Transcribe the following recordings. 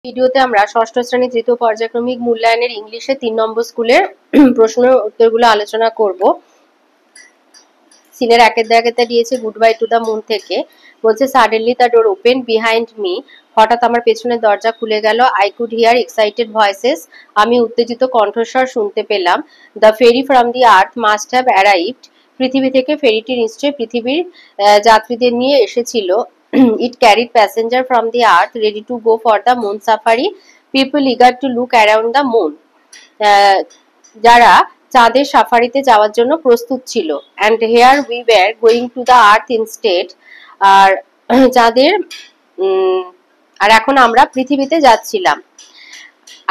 ভিডিওতে আমরা ষষ্ঠ শ্রেণী তৃতীয় পর্যায়ক্রমিক মূল্যায়নের ইংলিশে ৩ নম্বর স্কুলের প্রশ্নের উত্তরগুলো আলোচনা করব। সিনের একের দাগেতে দিয়েছে goodbye to the moon থেকে। বলছে suddenly the door open behind me, হঠাৎ আমার পেছনের দরজা খুলে গেল। I could hear excited voices, আমি উত্তেজিত কণ্ঠস্বর শুনতে পেলাম। The ferry from the earth must have arrived, পৃথিবী থেকে ফেরিটি নিশ্চয়ই পৃথিবীর যাত্রীদের নিয়ে এসেছিল। It carried passenger from the earth ready to go for the moon safari, people eager to look around the moon, যারা চাঁদের সাফারিতে যাওয়ার জন্য প্রস্তুত ছিল। and here we were going to the earth instead, আর চাঁদের আর এখন আমরা পৃথিবীতে যাচ্ছিলাম।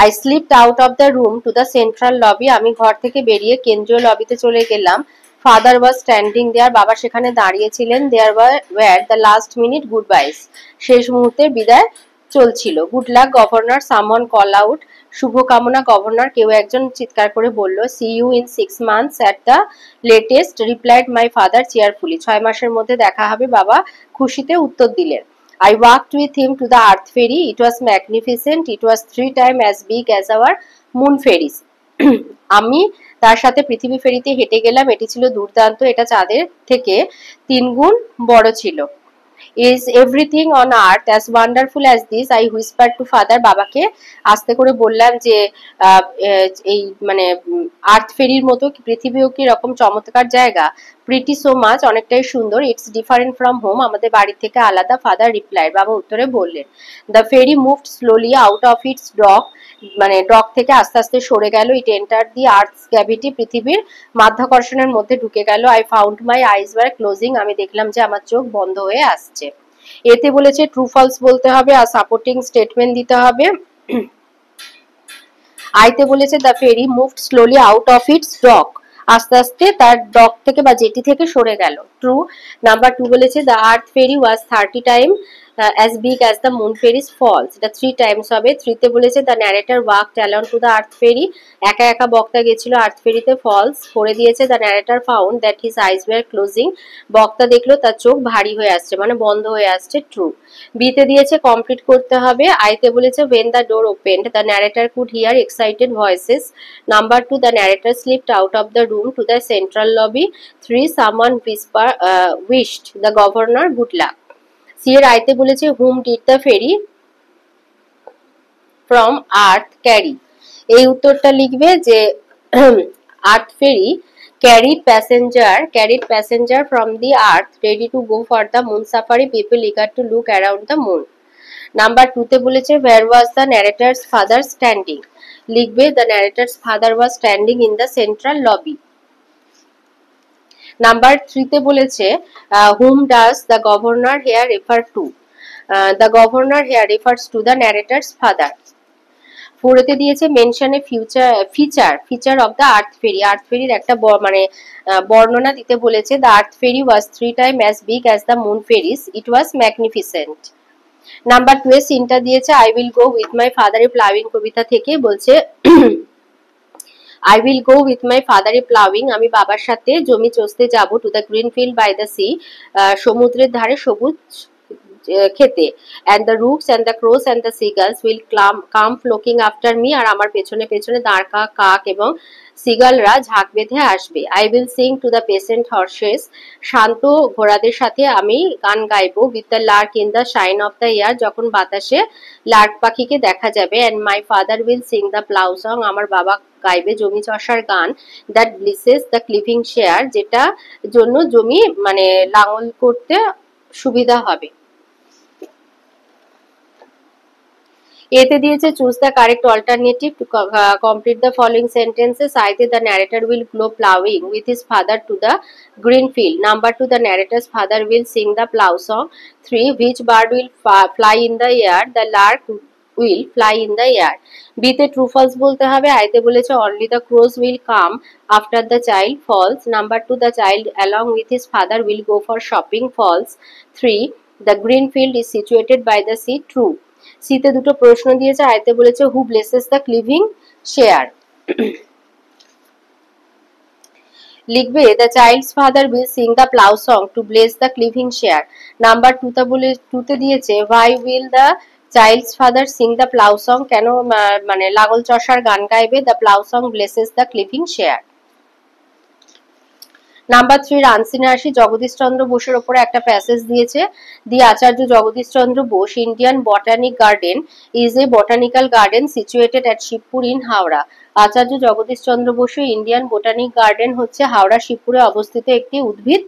I slipped out of the room to the central lobby, আমি ঘর থেকে বেরিয়ে কেন্দ্রীয় লবিতে চলে গেলাম। Father was standing there, বাবা সেখানে দাঁড়িয়েছিলেন। There were the last minute goodbyes, শেষ মুহূর্তের বিদায় চলছিল। Good luck governor, someone call out, শুভকামনা গভর্নর, কেউ একজন চিৎকার করে বলল। See you in 6 months at the latest, replied my father cheerfully, 6 মাসের মধ্যে দেখা হবে, বাবা খুশিতে উত্তর দিলেন। I walked with him to the earth ferry, it was magnificent, it was 3 times as big as our moon ferries. আমি তার সাথে পৃথিবী ফেরিতে হেঁটে গেলাম, এটি ছিল দুর্দান্ত, এটা চাঁদের থেকে 3 গুণ বড় ছিল। Is everything on earth as wonderful as this, I whispered to father, বাবাকে আস্তে করে বললাম যে এই মানে আর্থ ফেরির মতো পৃথিবীও কি রকম চমৎকার জায়গা। প্রিটি সো মাচ, অনেকটাই সুন্দর। ইটস ডিফারেন্ট ফ্রম হোম, আমাদের বাড়ি থেকে আলাদা। ফাদার রিপ্লাইড, বাবা উত্তরে বললেন। The ferry moved slowly out of its dock, মানে ডক থেকে আস্তে আস্তে সরে গেল। It enter the earth's cavity, পৃথিবীর মাধ্যাকর্ষণের মধ্যে ঢুকে গেল। I found my eyes were closing, আমি দেখলাম যে আমার চোখ বন্ধ হয়ে আসছে। এতে বলেছে ট্রু ফলস বলতে হবে আর সাপোর্টিং স্টেটমেন্ট দিতে হবে। আইতে বলেছে the ferry moved slowly out of its dock, আস্তে আস্তে তার ডক থেকে বা জেটি থেকে সরে গেল। ট্রু। নাম্বার 2 বলেছে the earth ferry was 30 time as big as the moon ferry's falls, এটা 3 টাইমস হবে। 3 তে বলেছে the narrator walked along to the earth ferry, একা একা বক্তা গেছিল আর্থ ফেরিতে। ফলস করে দিয়েছে the narrator found that his eyes were closing, বক্তা দেখলো তার চোখ ভারী হয়ে আসছে, মানে বন্ধ হয়ে আসছে। ট্রু। বিতে দিয়েছে কমপ্লিট করতে হবে। আইতে বলেছে when the door opened the narrator could hear excited voices. Number 2 the narrator slipped out of the room to the central lobby. 3 someone wished the governor good luck. C এর আইতে বলেছে whom did the ferry from earth carry, এই উত্তরটা লিখবে যে আর্থ ফেরি carried passenger from the earth ready to go for the moon safari, people eager to look around the moon. Number 2 তে বলেছে where was the narrator's father standing, লিখবে the narrator's father was standing in the central lobby. Number 3 তে বলেছে whom does the governor here refer to, the governor here refers to the narrator's father. 4 তে দিয়েছে mention a feature of the earth ferry, earth ফেরির একটা মানে বর্ণনা দিতে বলেছে। The earth ferry was 3 time as big as the moon ferries, it was magnificent. Number 2 এ সিনটা দিয়েছে I will go with my father a plowing, কবিতা থেকে। বলছে I will go with my father a plowing, আমি বাবার সাথে জমি চষতে যাব। to the green field by the sea, সমুদ্রের ধারে সবুজ খেতে। and the rooks and the crows and the seagulls will come flocking after me, আর আমার পেছনে পেছনে দাঁড়কা কাক এবং সিগালরা ঝাঁক বেঁধে আসবে। I will sing to the patient horses, শান্ত ঘোড়াদের সাথে আমি গান গাইবো। with the lark in the shine of the air, যখন বাতাসে লার্ক পাখিকে দেখা যাবে। and my father will sing the plow song, আমার বাবা গাইবে জমি চষার গান। that blesses the cleaving share, যেটা জন্য জমি মানে লাঙল করতে সুবিধা হবে। এতে দিয়েছে choose the correct alternative to complete the following sentences. আইতে the narrator will go ploughing with his father to the green field. Number 2 the narrator's father will sing the plough song. 3 which bird will fly in the air, the lark will fly in the air. বিতে true false বলতে হবে। আইতে বলেছে only the crows will come after the child, false. Number 2 the child along with his father will go for shopping, false. 3 the green field is situated by the sea, true. সিতে দুটো প্রশ্ন দিয়েছে। আইতে বলেছে who blesses the cleaving share, লিখবে the child's father will sing the plough song to bless the cleaving share. Number 2 তে দিয়েছে why will the child's father sing the plough song, কেন মানে লাঙল চষার গান গাইবে? The plough song blesses the clipping share. Number 3 রানসিনে আসি। জগদীশ চন্দ্র বোসের ওপরে একটা প্যাসেজ দিয়েছে। The Acharya Jagadish Chandra Bose Indian botanic garden is a botanical garden situated at Shibpur in Howrah. Acharya Jagadish Chandra Basu Indian botanic garden হচ্ছে হাওড়া শিবপুরে অবস্থিত একটি উদ্ভিদ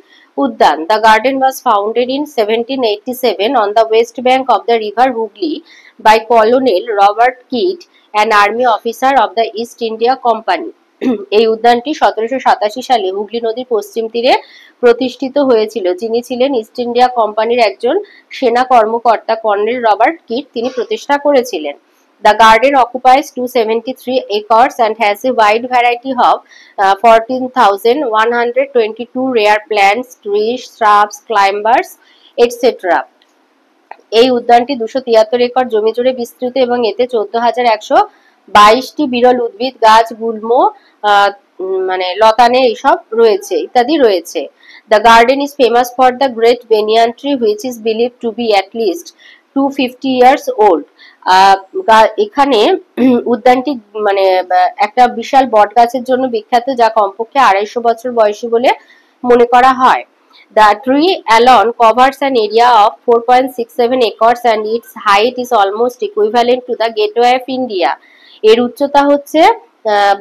উদ্যান। The garden was founded in 1787 on the west bank of the river Hooghly by colonel Robert Kyd, an army officer of the East India Company. এই উদ্যানটি 1787 সালে হুগলি নদীর পশ্চিম তীরে প্রতিষ্ঠিত হয়েছিল, যিনি ছিলেন ইস্ট ইন্ডিয়া কোম্পানির একজন সেনা কর্মকর্তা কর্নেল রবার্ট কিট, তিনি প্রতিষ্ঠা করেছিলেন। The garden occupies 273 acres and has a wide variety of 14,122 rare plants, trees, shrubs, climbers, etc. এই উদ্যানটি 273 একর জমি জুড়ে বিস্তৃত এবং এতে 14,122টি বিরল উদ্ভিদ, গাছ, গুল্ম, মানে লতানে এইসব রয়েছে ইত্যাদি রয়েছে। The garden is famous for the great banyan tree which is believed to be at least 250 years old. এখানে উদ্যানটি মানে একটা বিশাল বট গাছের জন্য বিখ্যাত, যা কমপক্ষে 250 বছর বয়সী বলে মনে করা হয়। The tree alone covers an area of 4.67 acres and its height is almost equivalent to the Gateway of India. এর উচ্চতা হচ্ছে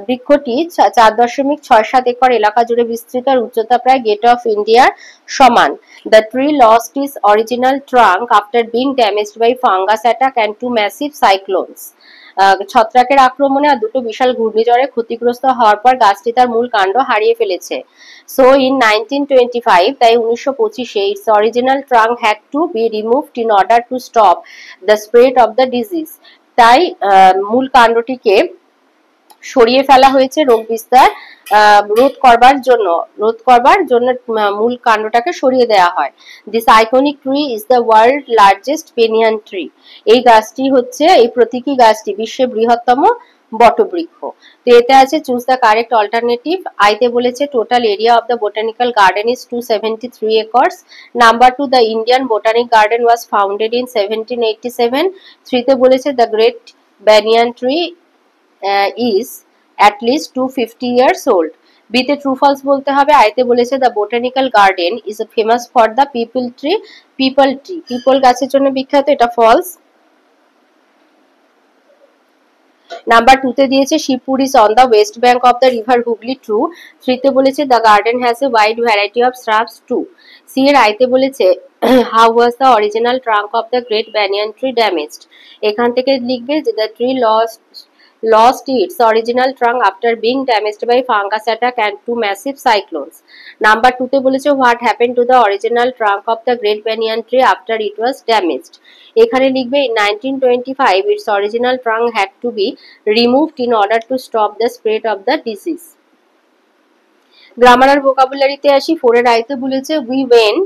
বৃক্ষটি 4.67 একর এলাকা জুড়ে বিস্তৃত, আর উচ্চতা প্রায় গেটওয়ে অফ ইন্ডিয়ার সমান। The tree lost its original trunk after being damaged by fungus attack and two massive cyclones. ছত্রাকের আক্রমণে আর দুটো বিশাল ঘূর্ণিঝড়ে ক্ষতিগ্রস্ত হওয়ার পর গাছটি তার মূল কাণ্ড হারিয়ে ফেলেছে। So in 1925, তাই 1925 its original trunk had to be removed in order to stop the spread of the disease. তাই মূল কাণ্ডটিকে সরিয়ে ফেলা হয়েছে রোগ বিস্তার রোধ করবার জন্য মূল কাণ্ডটাকে সরিয়ে দেওয়া হয়। This iconic tree is the world largest banyan tree. এই গাছটি হচ্ছে, এই প্রতীকী গাছটি বিশ্বের বৃহত্তম বটবৃক্ষ। তো এতে আছে চুজ দ্য কারেক্ট অল্টারনেটিভ। আইতে বলেছে total area of the botanical garden is 273 acres. Number 2 the Indian botanic garden was founded in 1787। 3তে বলেছে the great banyan tree is at least 250 years old. বিতে ট্রু ফলস বলতে হবে। আইতে বলেছে the botanical garden is famous for the people tree. People গাছের জন্য বিখ্যাত, এটা ফলস। নাম্বার 2তে দিয়েছে Shibpur is on the west bank of the river Hooghly, true. 3তে বলেছে the garden has a wide variety of shrubs, true. C এর আইতে বলেছে how was the original trunk of the great banyan tree damaged. এখান থেকে লিখবে যে the tree lost its original trunk after being damaged by fungus attack and two massive cyclones. Number 2তে বলেছে what happened to the original trunk of the great banyan tree after it was damaged. এখানে লিখবে in 1925 its original trunk had to be removed in order to stop the spread of the disease. Grammar আর ভোকাবুলারিতে আসি। 4 এর আইতে বলেছে we went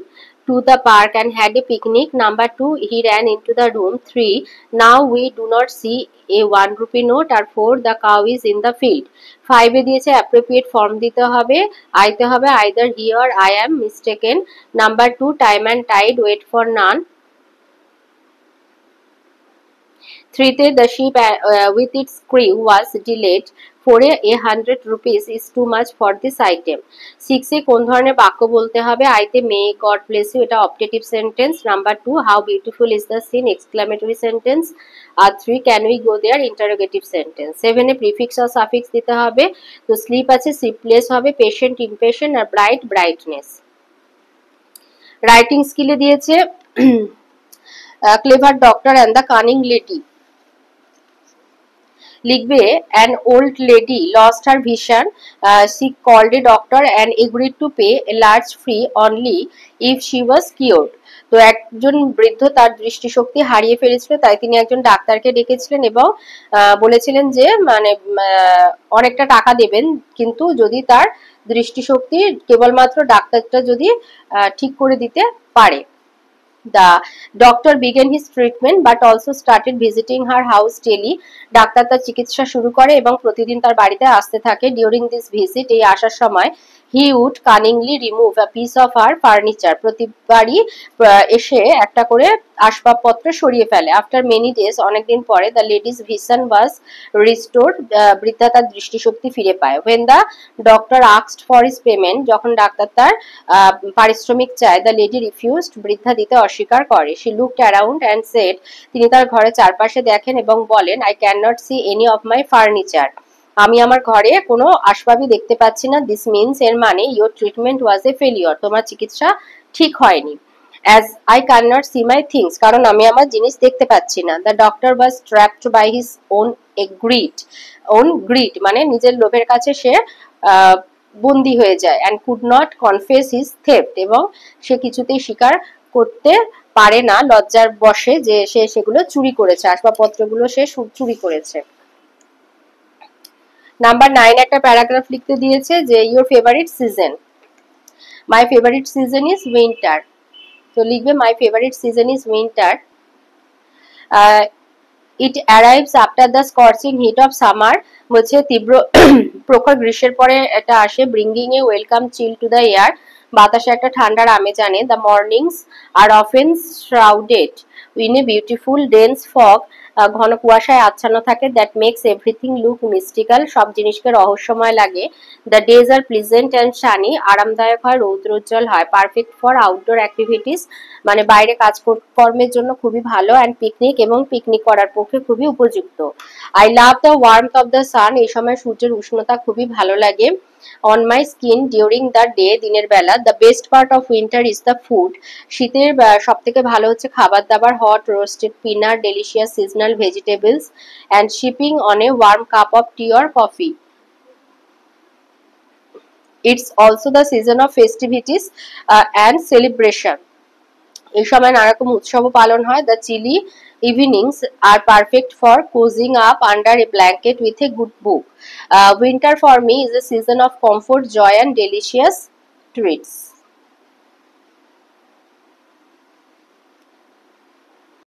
to the park and had a picnic. Number 2 he ran into the room. 3 now we do not see a 1 rupee note. R 4 the cow is in the field. 5 এ দিয়েছে appropriate form দিতে হবে। আইতে হবে either he or I am mistaken. Number 2 time and tide wait for none. 3তে the ship with its crew was delayed. 4 A 100 rupees is too much for this item. 6 এ কোন ধরনের বাক্য বলতে হবে? আইতে may God bless you, এটা optative sentence. Number 2 how beautiful is the scene, exclamatory sentence. R 3 can we go there, interrogative sentence. 7 A prefix or suffix দিতে হবে। তো sleep আছে sleepless হবে, patient impatient, আর bright brightness। রাইটিং স্কিলে দিয়েছে clever doctor and the cunning lady। লিখবে an old lady lost her vision. She called a doctor and agreed to pay a large fee only if she was cured. তো একজন বৃদ্ধ তার দৃষ্টিশক্তি হারিয়ে ফেলেছিল, তাই তিনি একজন ডাক্তারকে ডেকেছিলেন এবং বলেছিলেন যে মানে অনেকটা টাকা দেবেন, কিন্তু যদি তার দৃষ্টিশক্তি কেবলমাত্র ডাক্তারটা যদি ঠিক করে দিতে পারে। The doctor began his treatment but also started visiting her house daily. Doctor তার চিকিৎসা শুরু করে এবং প্রতিদিন তার বাড়িতে আসতে থাকে। During this visit, এই আসার সময় he would cunningly remove a piece of our furniture, প্রতিবারই এসে একটা করে আসবাবপত্র সরিয়ে ফেলে। আফটার মেনি ডেজ, অনেকদিন পরে, the ladies vision was restored, বৃদ্ধা তার দৃষ্টিশক্তি ফিরে পায়। When the doctor asked for his payment, যখন ডাক্তার তার পারিশ্রমিক চায়, দ্য লেডি রিফিউজড, বৃদ্ধা দিতে অস্বীকার করে। She looked around and said, তিনি তার ঘরে চারপাশে দেখেন এবং বলেন, I can not C any of my furniture, আমি আমার ঘরে কোনো আসবাবই দেখতে পাচ্ছি না। দিস মিনস, এর মানে, your treatment was a failure, তোমার চিকিৎসা ঠিক হয়নি। As I can not see my things, কারণ আমি আমার জিনিস দেখতে পাচ্ছি না। The doctor was trapped by his greed, মানে নিজের লোভের কাছে সে বন্দী হয়ে যায়। And could not confess his theft, এবং সে কিছুতেই স্বীকার করতে পারে না লজ্জার বশে যে সে সেগুলো চুরি করেছে, আসবাবপত্রগুলো সে চুরি করেছে। নাম্বার 9 একটা প্যারাগ্রাফ লিখতে দিয়েছে যে your favourite season, my favourite season is winter. তো লিখবে my favourite season is winter. It arrives after the scorching heat of summer, বলছে তীব্র প্রখর গ্রীষ্মের পরে এটা আসে। Bringing a welcome chill to the air, বাতাসে একটা ঠান্ডার আমেজ আনে। The mornings are often shrouded in a beautiful dense fog, ঘন কুয়াশায় আচ্ছন্ন থাকে। That makes everything look mystical, সব জিনিসকে রহস্যময় লাগে। The days R pleasant and Shani, আরামদায়ক হয়, রৌদ্রোজ্জ্বল হয়। পারফেক্ট ফর আউটডোর অ্যাক্টিভিটিস, মানে বাইরে কাজকর্মের জন্য খুবই ভালো। অ্যান্ড পিকনিক, এবং পিকনিক করার পক্ষে খুবই উপযুক্ত। I love the warmth of the sun, এই সময় সূর্যের উষ্ণতা খুবই ভালো লাগে। On my skin during the day, দিনের বেলা। The best part of winter is the food, শীতের সব থেকে ভালো হচ্ছে খাবার দাবার। Hot roasted peanut, delicious seasonal vegetables, and sipping on a warm cup of tea or coffee. It's also the season of festivities and celebration, এই সময় নানা রকম উৎসবও পালন হয়। The chilly evenings are perfect for cosying up under a blanket with a good book. Winter for me is a season of comfort, joy and delicious treats.